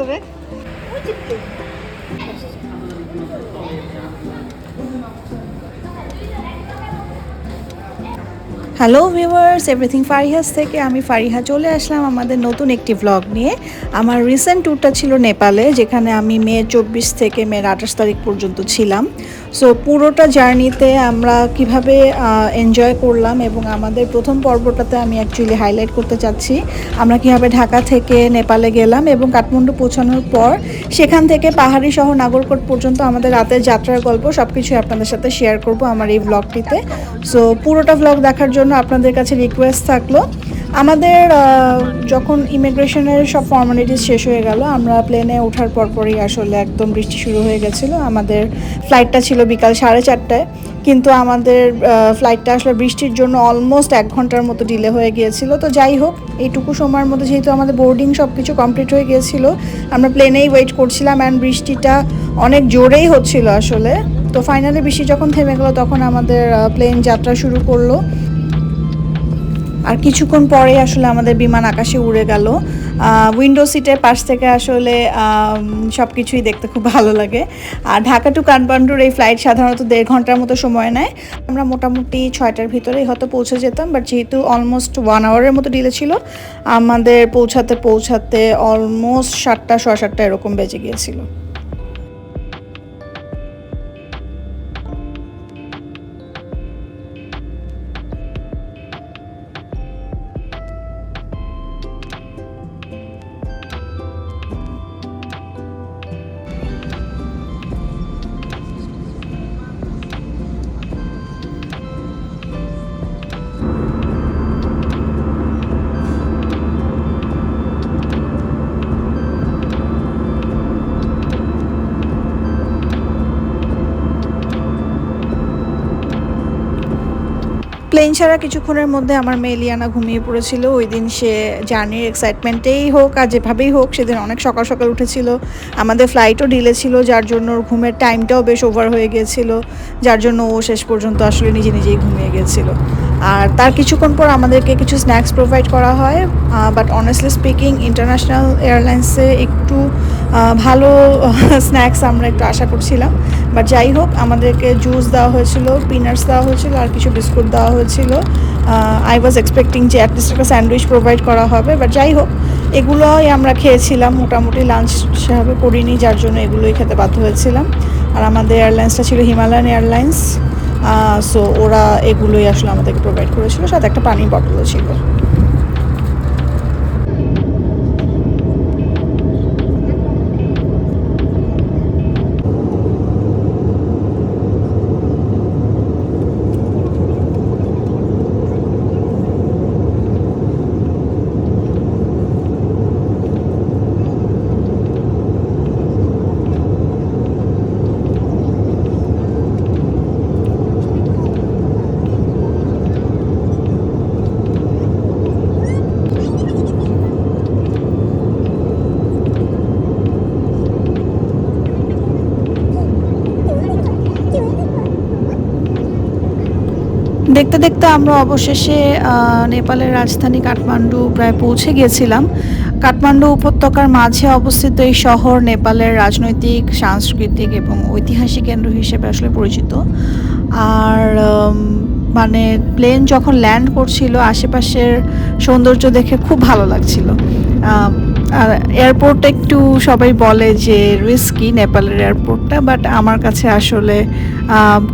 ভিতরে। Hello viewers, everything Fariha's থেকে আমি ফারিহা চলে আসলাম আমাদের নতুন একটি ভ্লগ নিয়ে। আমার রিসেন্ট ট্যুরটা ছিল নেপালে, যেখানে আমি মে 24 থেকে মে 28 তারিখ পর্যন্ত ছিলাম। সো পুরোটা জার্নিতে আমরা কিভাবে এনজয় করলাম এবং আমাদের প্রথম পর্বটাতে আমি অ্যাকচুয়ালি হাইলাইট করতে চাচ্ছি আমরা কিভাবে ঢাকা থেকে নেপালে গেলাম এবং কাঠমান্ডু পৌঁছানোর পর সেখান থেকে পাহাড়ি শহর নাগরকোট পর্যন্ত আমাদের রাতের যাত্রার গল্প সব কিছুই আপনাদের সাথে শেয়ার করব আমার এই ভ্লগটিতে। সো পুরোটা ভ্লগ দেখার জন্য আপনাদের কাছে রিকোয়েস্ট থাকলো। আমাদের যখন ইমিগ্রেশনের সব ফর্মালিটিস শেষ হয়ে গেল, আমরা প্লেনে ওঠার পরপরই আসলে একদম বৃষ্টি শুরু হয়ে গেছিলো। আমাদের ফ্লাইটটা ছিল বিকাল 4:30টায়, কিন্তু আমাদের ফ্লাইটটা আসলে বৃষ্টির জন্য অলমোস্ট 1 ঘন্টার মতো ডিলে হয়ে গিয়েছিল। তো যাই হোক, এইটুকু সময়ের মধ্যে যেহেতু আমাদের বোর্ডিং সব কিছু কমপ্লিট হয়ে গিয়েছিল, আমরা প্লেনেই ওয়েট করছিলাম অ্যান্ড বৃষ্টিটা অনেক জোরেই হচ্ছিল আসলে। তো ফাইনালি বৃষ্টি যখন থেমে গেলো তখন আমাদের প্লেন যাত্রা শুরু করলো। আর কিছুক্ষণ পরেই আসলে আমাদের বিমান আকাশে উড়ে গেল। উইন্ডো সিটের পাশ থেকে আসলে সব কিছুই দেখতে খুব ভালো লাগে। আর ঢাকা টু কাঠমান্ডুর এই ফ্লাইট সাধারণত 1.5 ঘন্টার মতো সময় নেয়। আমরা মোটামুটি 6টার ভিতরেই হয়তো পৌঁছে যেতাম, বাট যেহেতু অলমোস্ট 1 আওয়ারের মতো ডিলে ছিল, আমাদের পৌঁছাতে অলমোস্ট 7টা 7:30 এরকম বেজে গিয়েছিল। প্লেন ছাড়া কিছুক্ষণের মধ্যে আমার মেয়ে লিয়ানা ঘুমিয়ে পড়েছিল। ওই দিন সে জার্নির এক্সাইটমেন্টেই হোক আর যেভাবেই হোক, সেদিন অনেক সকাল সকাল উঠেছিল। আমাদের ফ্লাইটও ডিলে ছিল, যার জন্য ওর ঘুমের টাইমটাও বেশ ওভার হয়ে গিয়েছিল, যার জন্য ও শেষ পর্যন্ত আসলে নিজেই ঘুমিয়ে গিয়েছিল। আর তার কিছুক্ষণ পর আমাদেরকে কিছু স্ন্যাক্স প্রোভাইড করা হয়, বাট অনেস্টলি স্পিকিং ইন্টারন্যাশনাল এয়ারলাইন্সে একটু ভালো স্ন্যাক্স আমরা একটু আশা করছিলাম। বাট যাই হোক, আমাদেরকে জুস দেওয়া হয়েছিল, পিনাটস দেওয়া হয়েছিল আর কিছু বিস্কুট দেওয়া হয়েছিল। আই ওয়াজ এক্সপেক্টিং যে অ্যাটলিস্ট একটা স্যান্ডউইচ প্রোভাইড করা হবে, বাট যাই হোক, এগুলোই আমরা খেয়েছিলাম। মোটামুটি লাঞ্চ সেভাবে করিনি, যার জন্য এগুলোই খেতে বাধ্য হয়েছিলাম। আর আমাদের এয়ারলাইন্সটা ছিল হিমালয়ান এয়ারলাইন্স, সো ওরা এগুলোই আসলে আমাদেরকে প্রোভাইড করেছিল, সাথে একটা পানির বটলও ছিল। দেখতে দেখতে আমরা অবশেষে নেপালের রাজধানী কাঠমান্ডু প্রায় পৌঁছে গিয়েছিলাম। কাঠমান্ডু উপত্যকার মাঝে অবস্থিত এই শহর নেপালের রাজনৈতিক, সাংস্কৃতিক এবং ঐতিহাসিক কেন্দ্র হিসেবে আসলে পরিচিত। আর মানে প্লেন যখন ল্যান্ড করছিল, আশেপাশের সৌন্দর্য দেখে খুব ভালো লাগছিল। আর এয়ারপোর্টটা একটু সবাই বলে যে রিস্কি, নেপালের এয়ারপোর্টটা, বাট আমার কাছে আসলে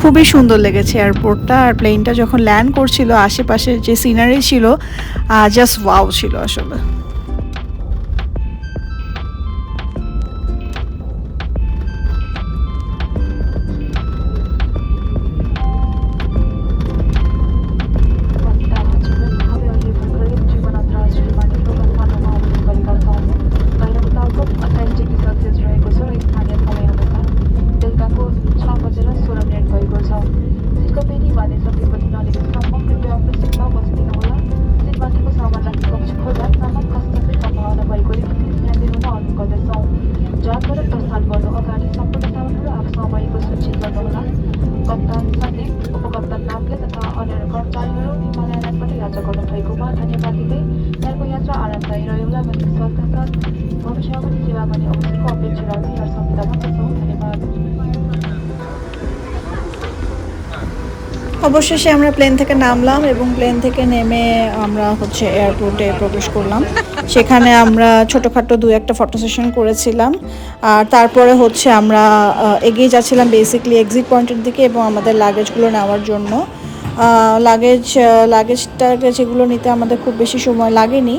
খুবই সুন্দর লেগেছে এয়ারপোর্টটা। আর প্লেনটা যখন ল্যান্ড করছিল, আশেপাশের যে সিনারি ছিল জাস্ট ওয়াও ছিল আসলে। অবশেষে আমরা প্লেন থেকে নামলাম এবং প্লেন থেকে নেমে আমরা হচ্ছে এয়ারপোর্টে প্রবেশ করলাম। সেখানে আমরা ছোটোখাটো দু একটা ফটো সেশন করেছিলাম। আর তারপরে হচ্ছে আমরা এগিয়ে যাচ্ছিলাম বেসিকলি এক্সিট পয়েন্টের দিকে এবং আমাদের লাগেজগুলো নেওয়ার জন্য। লাগেজটাকে যেগুলো নিতে আমাদের খুব বেশি সময় লাগেনি,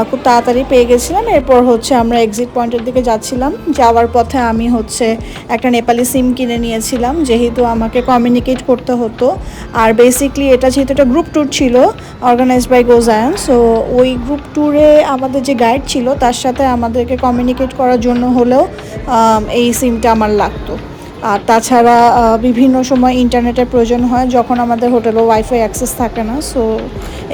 খুব তাড়াতাড়ি পেয়ে গেছিলাম। এরপর হচ্ছে আমরা এক্সিট পয়েন্টের দিকে যাচ্ছিলাম। যাওয়ার পথে আমি হচ্ছে একটা নেপালি সিম কিনে নিয়েছিলাম, যেহেতু আমাকে কমিউনিকেট করতে হতো। আর বেসিকলি এটা যেহেতু একটা গ্রুপ ট্যুর ছিল অর্গানাইজড বাই গোজায়ান, সো ওই গ্রুপ ট্যুরে আমাদের যে গাইড ছিল তার সাথে আমাদেরকে কমিউনিকেট করার জন্য হলেও এই সিমটা আমার লাগতো। আর তাছাড়া বিভিন্ন সময় ইন্টারনেটের প্রয়োজন হয় যখন আমাদের হোটেলে ওয়াইফাই অ্যাক্সেস থাকে না। সো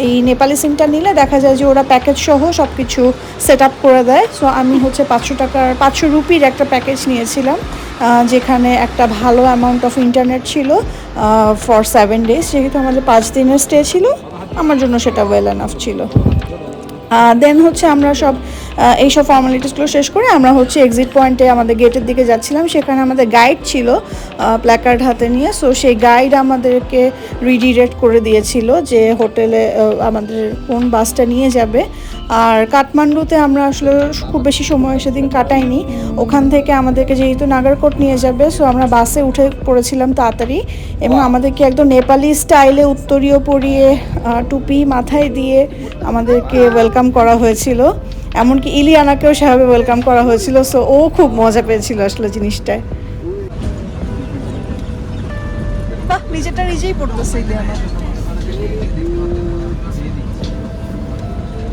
এই নেপালি সিমটা নিলে দেখা যায় যে ওরা প্যাকেজ সহ সব কিছু সেট আপ করে দেয়। সো আমি হচ্ছে 500 রুপির একটা প্যাকেজ নিয়েছিলাম, যেখানে একটা ভালো অ্যামাউন্ট অফ ইন্টারনেট ছিল ফর 7 days। যেহেতু আমাদের 5 দিনের স্টে ছিল, আমার জন্য সেটা ওয়েল এনাফ ছিল। দেন হচ্ছে আমরা এইসব ফর্মালিটিসগুলো শেষ করে আমরা হচ্ছে এক্সিট পয়েন্টে আমাদের গেটের দিকে যাচ্ছিলাম। সেখানে আমাদের গাইড ছিল প্ল্যাকার্ড হাতে নিয়ে। সো সেই গাইড আমাদেরকে রিডিরেক্ট করে দিয়েছিল যে হোটেলে আমাদের কোন বাসটা নিয়ে যাবে। আর কাঠমান্ডুতে আমরা আসলে খুব বেশি সময় সেদিন কাটাইনি। ওখান থেকে আমাদেরকে যেহেতু নাগারকোট নিয়ে যাবে, সো আমরা বাসে উঠে পড়েছিলাম তাড়াতাড়ি এবং আমাদেরকে একদম নেপালি স্টাইলে উত্তরীয় পরিয়ে টুপি মাথায় দিয়ে আমাদেরকে ওয়েলকাম করা হয়েছিল। এমনকি ইলিয়ানাকেও সেভাবে ওয়েলকাম করা হয়েছিল। সো ও খুব মজা পেয়েছিল আসলে জিনিসটায়। বাহ, নিজেটা নিজেই পড়তেছে ইলিয়ানা।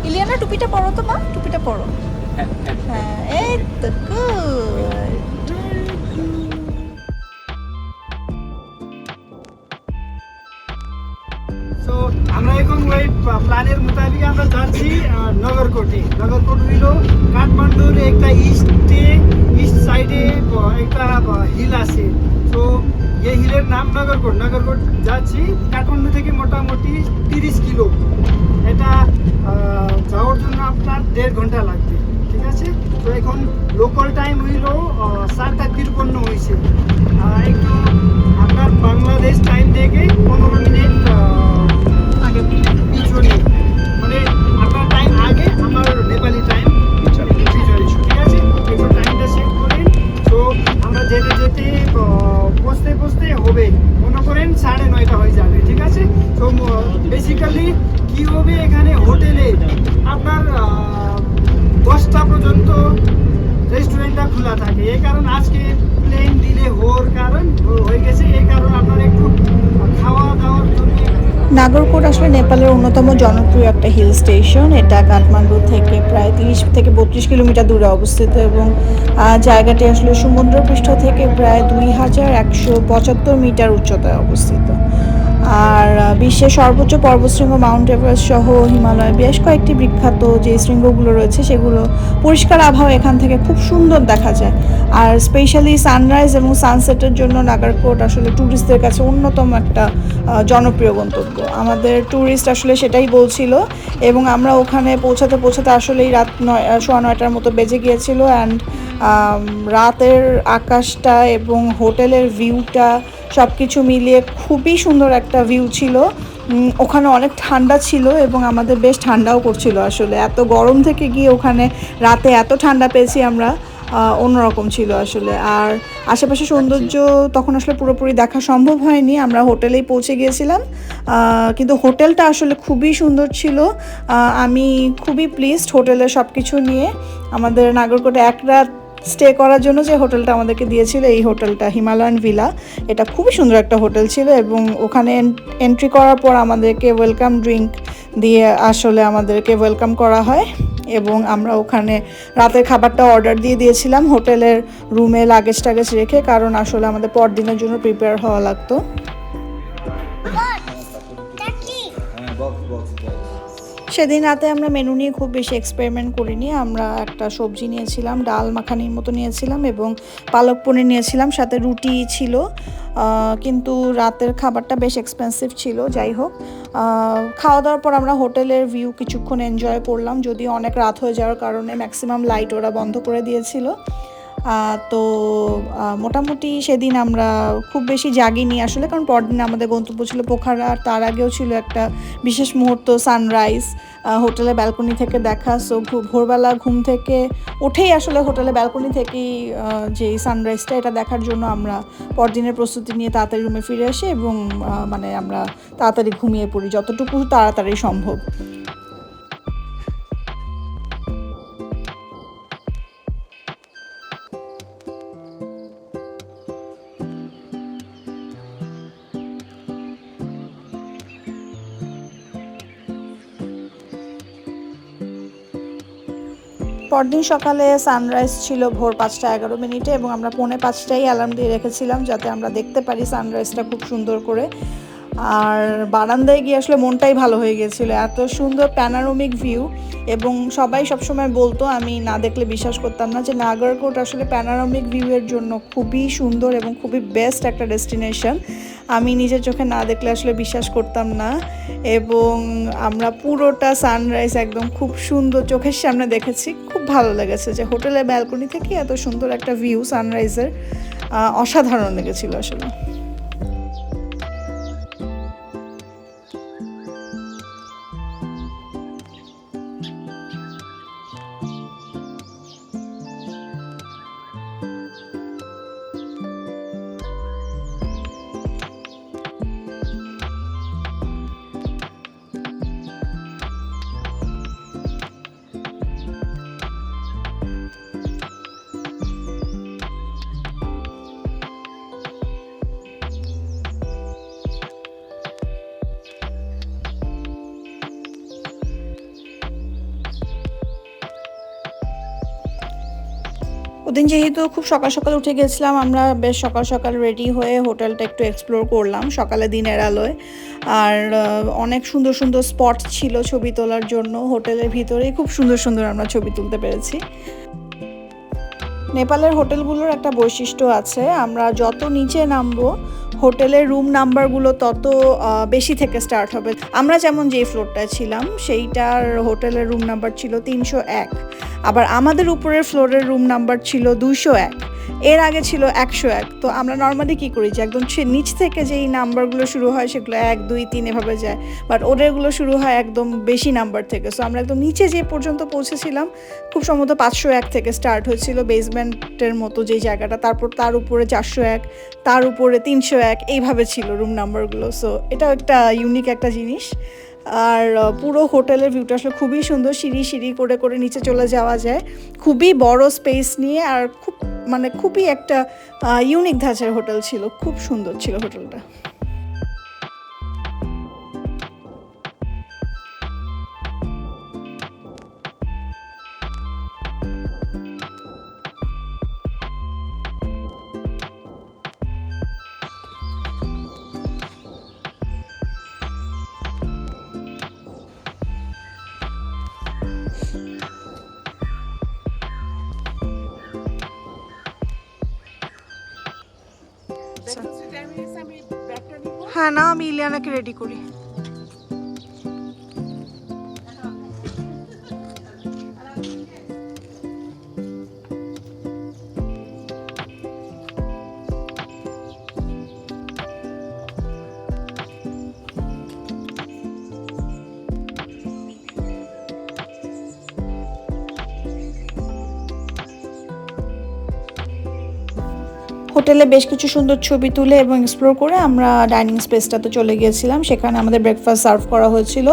ইলিয়ানা টুপিটা পরো তো মা, টুপিটা পরো। হ্যাঁ, এই তো গুড। সো আমরা এখন ওই প্ল্যানের মোতাবেক আমরা যাচ্ছি নগরকোটে। নগরকোট হইল কাঠমান্ডুর একটা ইস্ট সাইডে একটা হিল আছে। তো এই হিলের নাম নগরকোট। নগরকোট যাচ্ছি কাঠমান্ডু থেকে মোটামুটি 30 কিলো। এটা যাওয়ার জন্য আপনার 1.5 ঘন্টা লাগবে, ঠিক আছে। তো এখন লোকাল টাইম হইল 7:53 হয়েছে। একটু আপনার বাংলাদেশ টাইম থেকে 15 মিনিট আগে পিছনে, মানে আপনার টাইম আগে, আমার নেপালি টাইম পিছনে, ঠিক আছে। একটু টাইমটা সেট করেন। তো আমরা যেতে যেতে পৌঁছতে হবে মনে করেন 9:30 হয়ে যাবে, ঠিক আছে। তো বেসিক্যালি কি হবে, এখানে হোটেলে আপনার 10টা পর্যন্ত রেস্টুরেন্টটা খোলা থাকে। এই কারণ আজকে প্লেন ডিলে হয়ে গেছে, এই কারণ আপনার একটু খাওয়া দাওয়ার জন্য। নাগরকোট আসলে নেপালের অন্যতম জনপ্রিয় একটা হিল স্টেশন। এটা কাঠমান্ডু থেকে প্রায় 30 থেকে 32 কিলোমিটার দূরে অবস্থিত এবং জায়গাটি আসলে সমুদ্রপৃষ্ঠ থেকে প্রায় 2175 মিটার উচ্চতায় অবস্থিত। আর বিশ্বের সর্বোচ্চ পর্বতশৃঙ্গ মাউন্ট এভারেস্ট সহ হিমালয়ের বেশ কয়েকটি বিখ্যাত যে শৃঙ্গগুলো রয়েছে সেগুলো পরিষ্কার আবহাওয়া এখান থেকে খুব সুন্দর দেখা যায়। আর স্পেশালি সানরাইজ এবং সানসেটের জন্য নাগারকোট আসলে ট্যুরিস্টদের কাছে অন্যতম একটা জনপ্রিয় গন্তব্য। আমাদের ট্যুরিস্ট আসলে সেটাই বলছিল এবং আমরা ওখানে পৌঁছাতে আসলেই রাত 9:15 মতো বেজে গিয়েছিল। অ্যান্ড রাতের আকাশটা এবং হোটেলের ভিউটা সব কিছু মিলিয়ে খুবই সুন্দর একটা ভিউ ছিল। ওখানে অনেক ঠান্ডা ছিল এবং আমাদের বেশ ঠান্ডাও করছিল। আসলে এত গরম থেকে গিয়ে ওখানে রাতে এত ঠান্ডা পেয়েছি আমরা, অন্যরকম ছিল আসলে। আর আশেপাশে সৌন্দর্য তখন আসলে পুরোপুরি দেখা সম্ভব হয়নি, আমরা হোটেলেই পৌঁছে গিয়েছিলাম। কিন্তু হোটেলটা আসলে খুবই সুন্দর ছিল। আমি খুবই প্লিজড হোটেলের সব কিছু নিয়ে। আমাদের নাগরকোটে এক রাত স্টে করার জন্য যে হোটেলটা আমাদেরকে দিয়েছিল, এই হোটেলটা হিমালয়ান ভিলা, এটা খুবই সুন্দর একটা হোটেল ছিল। এবং ওখানে এন্ট্রি করার পর আমাদেরকে ওয়েলকাম ড্রিঙ্ক দিয়ে আসলে আমাদেরকে ওয়েলকাম করা হয় এবং আমরা ওখানে রাতের খাবারটা অর্ডার দিয়েছিলাম হোটেলের রুমে লাগেজ টাগেজ রেখে, কারণ আসলে আমাদের পরদিনের জন্য প্রিপেয়ার হওয়া লাগতো। সেদিন রাতে আমরা মেনু নিয়ে খুব বেশি এক্সপেরিমেন্ট করিনি। আমরা একটা সবজি নিয়েছিলাম, ডাল মাখানির মতো নিয়েছিলাম এবং পালক পনির নিয়েছিলাম, সাথে রুটি ছিল। কিন্তু রাতের খাবারটা বেশ এক্সপেন্সিভ ছিল। যাই হোক, খাওয়া দাওয়ার পর আমরা হোটেলের ভিউ কিছুক্ষণ এনজয় করলাম, যদিও অনেক রাত হয়ে যাওয়ার কারণে ম্যাক্সিমাম লাইট ওরা বন্ধ করে দিয়েছিল। তো মোটামুটি সেদিন আমরা খুব বেশি জাগিনি আসলে, কারণ পরদিন আমাদের গন্তব্য ছিল পোখারা, আর তার আগেও ছিল একটা বিশেষ মুহূর্ত, সানরাইজ হোটেলের ব্যালকনি থেকে দেখা। সো ভোরবেলা ঘুম থেকে উঠেই আসলে হোটেলের ব্যালকনি থেকেই যে সানরাইজটা এটা দেখার জন্য আমরা পরদিনের প্রস্তুতি নিয়ে তাড়াতাড়ি রুমে ফিরে আসি এবং মানে আমরা তাড়াতাড়ি ঘুমিয়ে পড়ি যতটুকু তাড়াতাড়ি সম্ভব। পরদিন সকালে সানরাইজ ছিল ভোর 5:11 এবং আমরা 4:45টাই অ্যালার্ম দিয়ে রেখেছিলাম যাতে আমরা দেখতে পারি সানরাইজটা খুব সুন্দর করে। আর বারান্দায় গিয়ে আসলে মনটাই ভালো হয়ে গেছিলো, এত সুন্দর প্যানারোমিক ভিউ। এবং সবাই সবসময় বলতো, আমি না দেখলে বিশ্বাস করতাম না, যে নাগরকোট আসলে প্যানারোমিক ভিউয়ের জন্য খুবই সুন্দর এবং খুবই বেস্ট একটা ডেস্টিনেশন। আমি নিজের চোখে না দেখলে আসলে বিশ্বাস করতাম না। এবং আমরা পুরোটা সানরাইজ একদম খুব সুন্দর চোখের সামনে দেখেছি, খুব ভালো লেগেছে যে হোটেলের ব্যালকনি থেকে এত সুন্দর একটা ভিউ সানরাইজের, অসাধারণ লেগেছিল আসলে। ওদিন যেহেতু খুব সকাল সকাল উঠে গেছিলাম, আমরা বেশ সকাল সকাল রেডি হয়ে হোটেলটা একটু এক্সপ্লোর করলাম সকালে দিনের আলোয়। আর অনেক সুন্দর সুন্দর স্পট ছিল ছবি তোলার জন্য, হোটেলের ভিতরেই খুব সুন্দর সুন্দর আমরা ছবি তুলতে পেরেছি। নেপালের হোটেলগুলোর একটা বৈশিষ্ট্য আছে, আমরা যত নিচে নামবো হোটেলের রুম নাম্বারগুলো তত বেশি থেকে স্টার্ট হবে। আমরা যেমন যেই ফ্লোরটায় ছিলাম সেইটার হোটেলের রুম নাম্বার ছিল 301, আবার আমাদের উপরের ফ্লোরের রুম নাম্বার ছিল 201, এর আগে ছিল 101। তো আমরা নর্মালি কী করি যে একদম নিচ থেকে যেই নাম্বারগুলো শুরু হয় সেগুলো 1, 2, 3 এভাবে যায়, বাট ওদেরগুলো শুরু হয় একদম বেশি নাম্বার থেকে। সো আমরা একদম নিচে যে পর্যন্ত পৌঁছেছিলাম খুব সম্ভবত 501 থেকে স্টার্ট হয়েছিল, বেসমেন্টের মতো যেই জায়গাটা, তারপর তার উপরে 401, তার উপরে 301, এইভাবে ছিল রুম নাম্বারগুলো। সো এটাও একটা ইউনিক একটা জিনিস। আর পুরো হোটেলের ভিউটা আসলে খুবই সুন্দর, সিঁড়ি সিঁড়ি করে করে নিচে চলে যাওয়া যায়, খুবই বড় স্পেস নিয়ে, আর খুবই একটা ইউনিক ধাঁচের হোটেল ছিল, খুব সুন্দর ছিল হোটেলটা। হ্যাঁ না, আমি ইলিয়ানাকে রেডি করি। হোটেলে বেশ কিছু সুন্দর ছবি তুলে এবং এক্সপ্লোর করে আমরা ডাইনিং স্পেসটাতে চলে গিয়েছিলাম। সেখানে আমাদের ব্রেকফাস্ট সার্ভ করা হয়েছিল,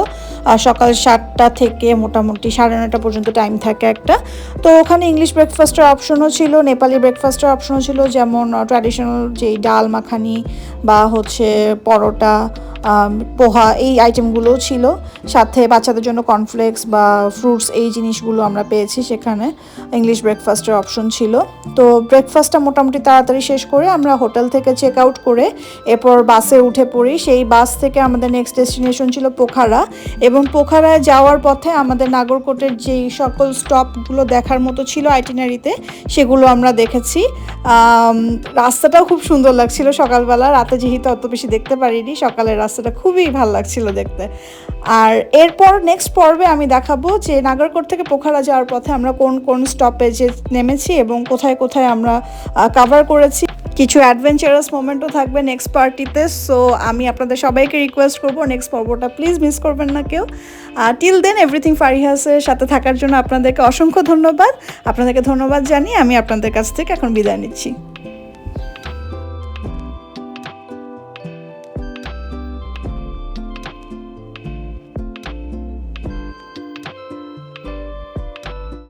সকাল 7টা থেকে মোটামুটি 9:30 পর্যন্ত টাইম থাকে একটা। তো ওখানে ইংলিশ ব্রেকফাস্টের অপশনও ছিল, নেপালি ব্রেকফাস্টের অপশনও ছিল, যেমন ট্র্যাডিশনাল যেই ডাল মাখানি বা হচ্ছে পরোটা, পোহা, এই আইটেমগুলোও ছিল। সাথে বাচ্চাদের জন্য কর্নফ্লেক্স বা ফ্রুটস, এই জিনিসগুলো আমরা পেয়েছি সেখানে। ইংলিশ ব্রেকফাস্টের অপশন ছিল। তো ব্রেকফাস্টটা মোটামুটি তাড়াতাড়ি শেষ করে আমরা হোটেল থেকে চেক আউট করে এরপর বাসে উঠে পড়ি। সেই বাস থেকে আমাদের নেক্সট ডেস্টিনেশন ছিল পোখারা, এবং পোখারায় যাওয়ার পথে আমাদের নাগরকোটের যেই সকল স্টপগুলো দেখার মতো ছিল আইটিনারিতে সেগুলো আমরা দেখেছি। রাস্তাটাও খুব সুন্দর লাগছিল সকালবেলা, রাতে যেহেতু অত বেশি দেখতে পারিনি, সকালের রাস্তা রাস্তাটা খুবই ভালো লাগছিল দেখতে। আর এরপর নেক্সট পর্বে আমি দেখাবো যে নাগরকোট থেকে পোখারা যাওয়ার পথে আমরা কোন কোন স্টপেজে নেমেছি এবং কোথায় কোথায় আমরা কভার করেছি। কিছু অ্যাডভেঞ্চারাস মোমেন্টও থাকবে নেক্সট পার্টিতে। সো আমি আপনাদের সবাইকে রিকোয়েস্ট করবো নেক্সট পর্বটা প্লিজ মিস করবেন না কেউ। টিল দেন এভরিথিং ফারিহাসের সাথে থাকার জন্য আপনাদেরকে অসংখ্য ধন্যবাদ। আপনাদেরকে ধন্যবাদ জানিয়ে আমি আপনাদের কাছ থেকে এখন বিদায় নিচ্ছি।